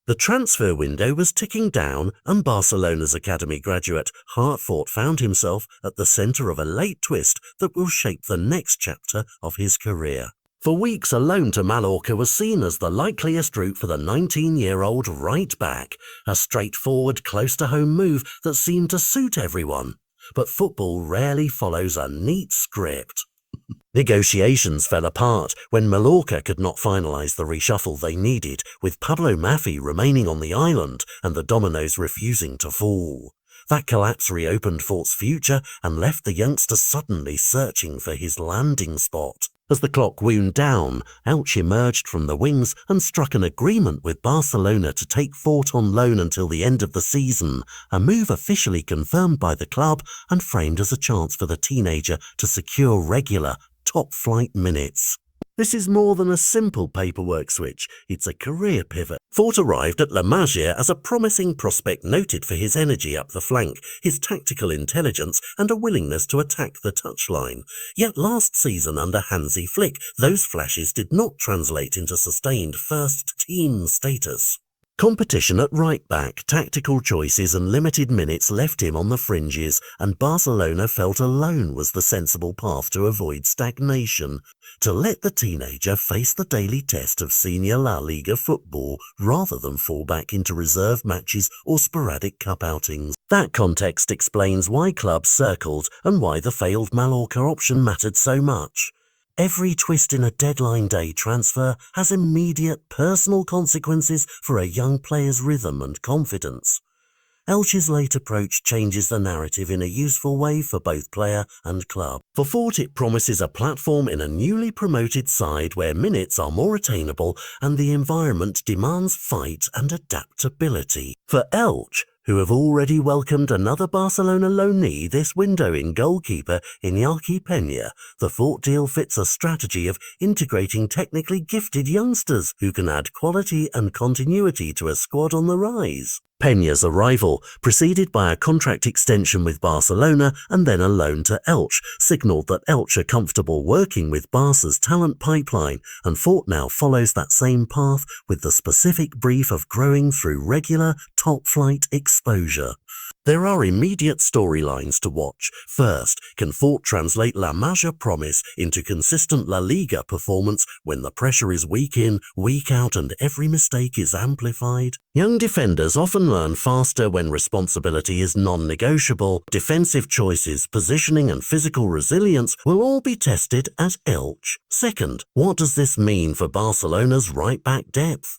The transfer window was ticking down, and Barcelona's academy graduate Hartford found himself at the centre of a late twist that will shape the next chapter of his career. For weeks, a loan to Mallorca was seen as the likeliest route for the 19-year-old right-back, a straightforward, close-to-home move that seemed to suit everyone. But football rarely follows a neat script. Negotiations fell apart when Mallorca could not finalise the reshuffle they needed, with Pablo Maffei remaining on the island and the dominoes refusing to fall. That collapse reopened Fort's future and left the youngster suddenly searching for his landing spot. As the clock wound down, Elche emerged from the wings and struck an agreement with Barcelona to take Fort on loan until the end of the season, a move officially confirmed by the club and framed as a chance for the teenager to secure regular, top-flight minutes. This is more than a simple paperwork switch, it's a career pivot. Fort arrived at La Masia as a promising prospect noted for his energy up the flank, his tactical intelligence and a willingness to attack the touchline. Yet last season under Hansi Flick, those flashes did not translate into sustained first-team status. Competition at right-back, tactical choices and limited minutes left him on the fringes, and Barcelona felt alone was the sensible path to avoid stagnation, to let the teenager face the daily test of senior La Liga football rather than fall back into reserve matches or sporadic cup outings. That context explains why clubs circled and why the failed Mallorca option mattered so much. Every twist in a deadline day transfer has immediate personal consequences for a young player's rhythm and confidence. Elche's late approach changes the narrative in a useful way for both player and club. For Fort, it promises a platform in a newly promoted side where minutes are more attainable and the environment demands fight and adaptability. For Elche, who have already welcomed another Barcelona loanee this window in goalkeeper Iñaki Peña, the Fort deal fits a strategy of integrating technically gifted youngsters who can add quality and continuity to a squad on the rise. Peña's arrival, preceded by a contract extension with Barcelona and then a loan to Elche, signalled that Elche are comfortable working with Barca's talent pipeline, and Fort now follows that same path with the specific brief of growing through regular, top-flight exposure. There are immediate storylines to watch. First, can Fort translate La Masia promise into consistent La Liga performance when the pressure is week in, week out and every mistake is amplified? Young defenders often learn faster when responsibility is non-negotiable. Defensive choices, positioning and physical resilience will all be tested at Elche. Second, what does this mean for Barcelona's right-back depth?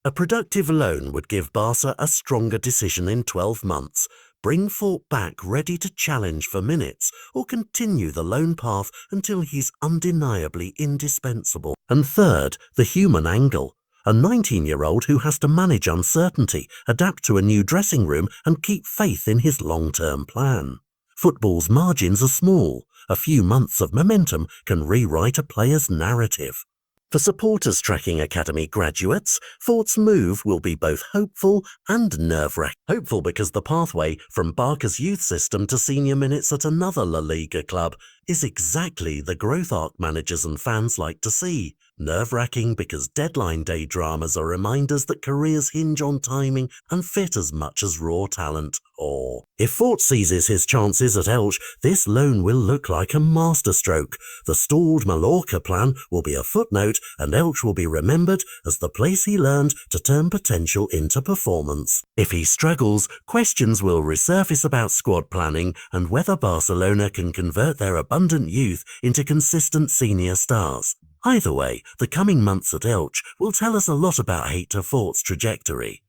A productive loan would give Barca a stronger decision in 12 months, bring Fort back ready to challenge for minutes, or continue the loan path until he's undeniably indispensable. And third, the human angle. A 19-year-old who has to manage uncertainty, adapt to a new dressing room and keep faith in his long-term plan. Football's margins are small. A few months of momentum can rewrite a player's narrative. For supporters tracking academy graduates, Fort's move will be both hopeful and nerve-wracking. Hopeful because the pathway from Barca's youth system to senior minutes at another La Liga club is exactly the growth arc managers and fans like to see. Nerve-wracking because deadline day dramas are reminders that careers hinge on timing and fit as much as raw talent. Or, if Fort seizes his chances at Elche, this loan will look like a masterstroke. The stalled Mallorca plan will be a footnote and Elche will be remembered as the place he learned to turn potential into performance. If he struggles, questions will resurface about squad planning and whether Barcelona can convert their abundant youth into consistent senior stars. Either way, the coming months at Elche will tell us a lot about Heitor Fort's trajectory.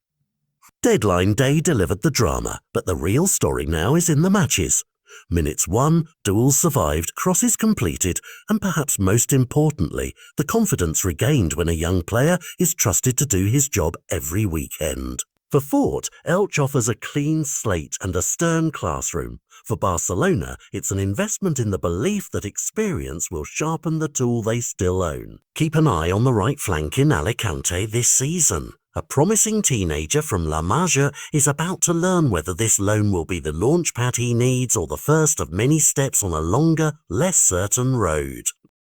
Deadline day delivered the drama, but the real story now is in the matches. Minutes won, duels survived, crosses completed, and perhaps most importantly, the confidence regained when a young player is trusted to do his job every weekend. For Fort, Elche offers a clean slate and a stern classroom. For Barcelona, it's an investment in the belief that experience will sharpen the tool they still own. Keep an eye on the right flank in Alicante this season. A promising teenager from La Masia is about to learn whether this loan will be the launchpad he needs or the first of many steps on a longer, less certain road.